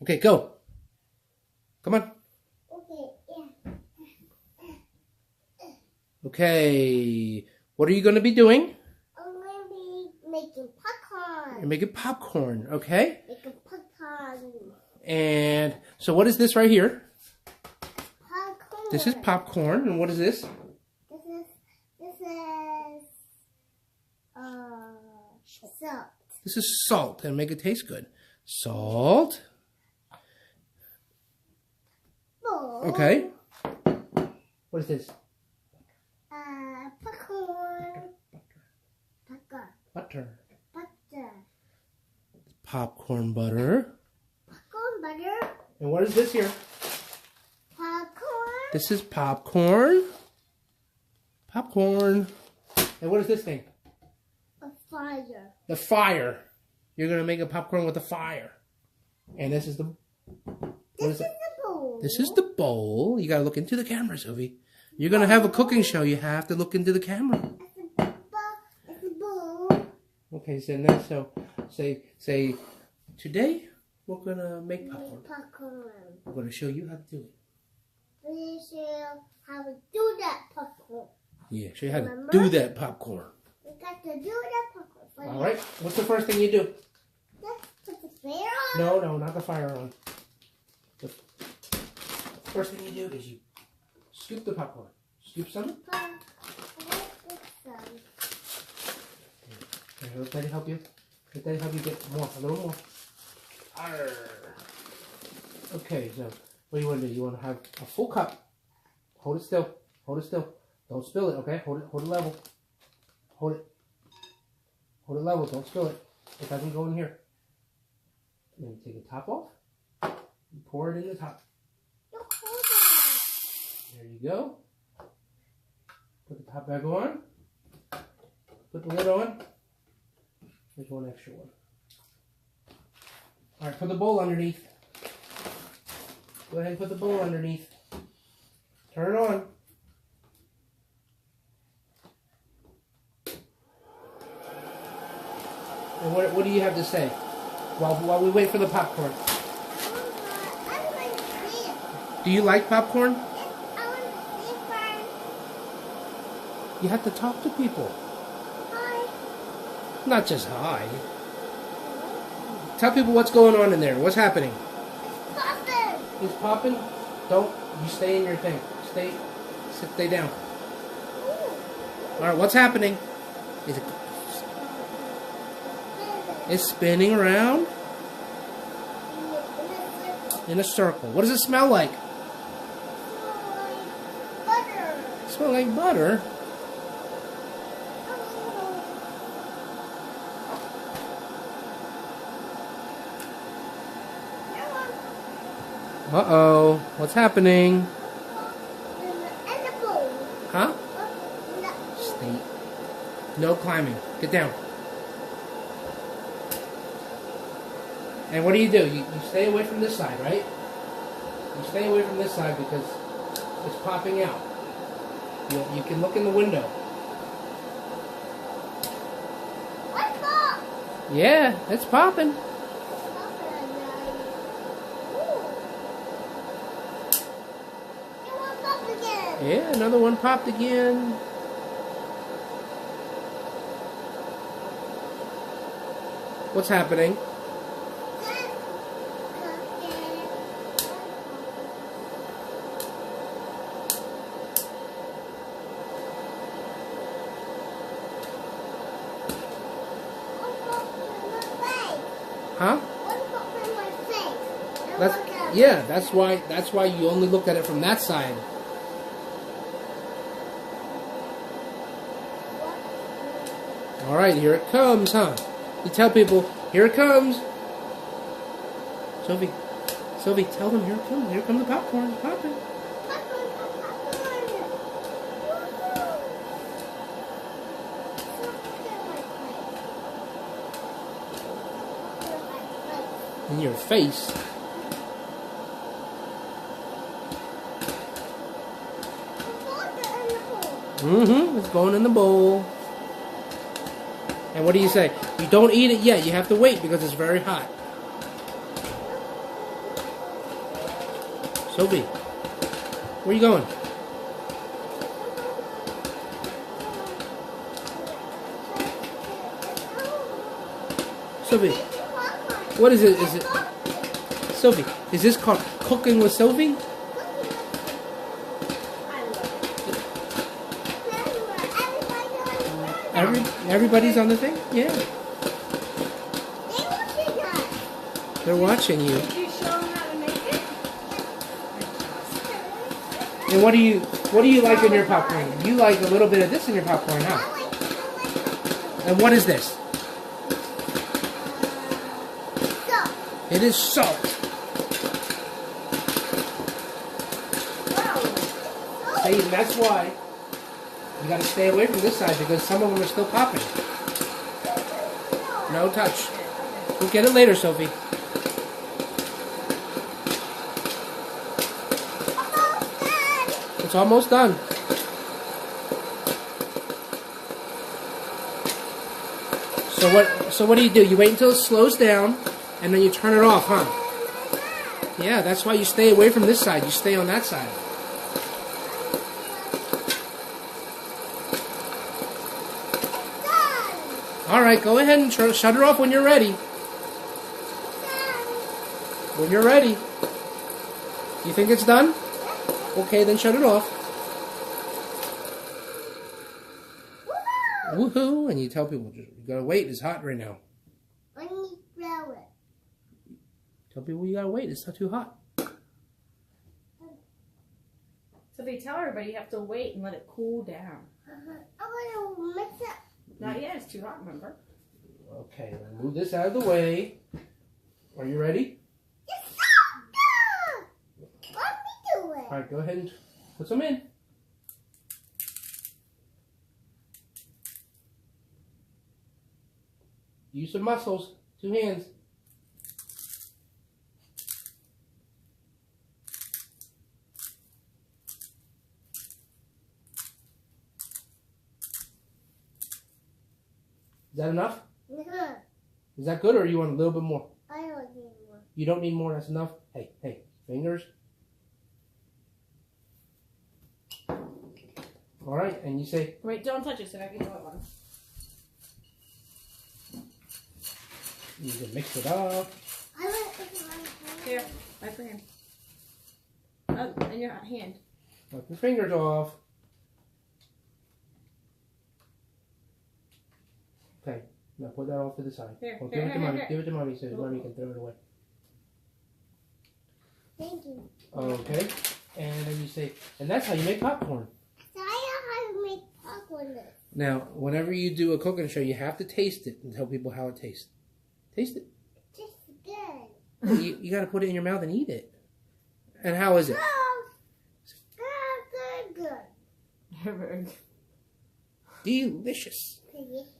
Okay, go. Come on. Okay, yeah. Okay. What are you going to be doing? I'm going to be making popcorn. You're making popcorn, okay? Making popcorn. And so what is this right here? Popcorn. This is popcorn. And what is this? This is salt. This is salt. And make it taste good. Salt. Bowl. Okay. What is this? Popcorn. Butter. Butter. Popcorn butter. Popcorn butter. And what is this here? Popcorn. This is popcorn. Popcorn. And what is this thing? A fire. The fire. You're going to make a popcorn with a fire. And this is the... What is it? The bowl. This is the bowl. You got to look into the camera, Sophie. You're going to have a cooking show. You have to look into the camera. It's a bowl. Okay, so now, say, today we're going to make popcorn. I'm going to show you how to do it. We show how to do that popcorn. Yeah, show you how to do that popcorn. We got to do that popcorn. All right. What's the first thing you do? Put the fire on. No, not the fire on. The first thing you do is you scoop the popcorn. Scoop some. Here, let Daddy help you. Let Daddy help you get more, a little more. Arr. Okay, so what do you want to do? You want to have a full cup. Hold it still. Hold it still. Don't spill it, okay? Hold it level. Hold it. Hold it level. Don't spill it. It doesn't go in here. Then you take the top off. You pour it in the top. There you go. Put the top back on. Put the lid on. There's one extra one. All right, put the bowl underneath. Go ahead and put the bowl underneath. Turn it on. And what do you have to say while we wait for the popcorn? Do you like popcorn? You have to talk to people. Hi. Not just hi. Tell people what's going on in there. What's happening? It's popping. It's popping? Don't. You stay in your thing. Stay down. Alright, what's happening? Is it... It's spinning around in a circle. What does it smell like? Butter. It smells like butter. Uh-oh. What's happening? Huh? Stay. No climbing. Get down. And what do? You stay away from this side, right? You stay away from this side because it's popping out. You can look in the window. What's up? Yeah, it's popping. Yeah, another one popped again. What's happening? Huh? That's why you only look at it from that side. All right, here it comes, huh? You tell people, here it comes. Sophie, tell them, here it comes. Here comes the popcorn. It's popping. In your face. It's going in the bowl. And what do you say? You don't eat it yet. You have to wait because it's very hot. Sophie, where are you going? Sophie, what is it? Is it Sophie? Is this called cooking with Sophie? Everybody's on the thing? Yeah. They're watching you. Did you show them how to make it? And what do you like in your popcorn? You like a little bit of this in your popcorn, huh? And what is this? It is salt. See, and that's why you gotta stay away from this side because some of them are still popping. No touch. We'll get it later, Sophie. It's almost done. So what do? You wait until it slows down and then you turn it off, huh? Yeah, that's why you stay away from this side. You stay on that side. All right, go ahead and shut it off when you're ready. When you're ready. You think it's done? Okay, then shut it off. Woohoo! And you tell people, you gotta wait, it's hot right now. When you blow it. Tell people you gotta wait, it's not too hot. So they tell everybody you have to wait and let it cool down. I'm gonna mix it. Not yet, it's too hot, remember? Okay, then move this out of the way. Are you ready? It's so good! Let me do it. Alright, go ahead and put some in. Use some muscles. 2 hands. Is that enough? Yeah. Is that good or you want a little bit more? I don't need more. You don't need more, that's enough? Hey, fingers. Alright, and you say... Wait, don't touch it so I can do it one. You can mix it up. I want it with my hand. Here, wipe your hand. Oh, in your hand. Wipe your fingers off. Okay, now put that off to the side. Here, Well, here, give it to here, mommy. here. Give it to mommy so mommy can throw it away. Thank you. Okay, and then you say, and that's how you make popcorn. So I know how to make popcorn. Now, whenever you do a cooking show, you have to taste it and tell people how it tastes. Taste it. It tastes good. You got to put it in your mouth and eat it. And how is it? Good. Very good. Delicious. Delicious.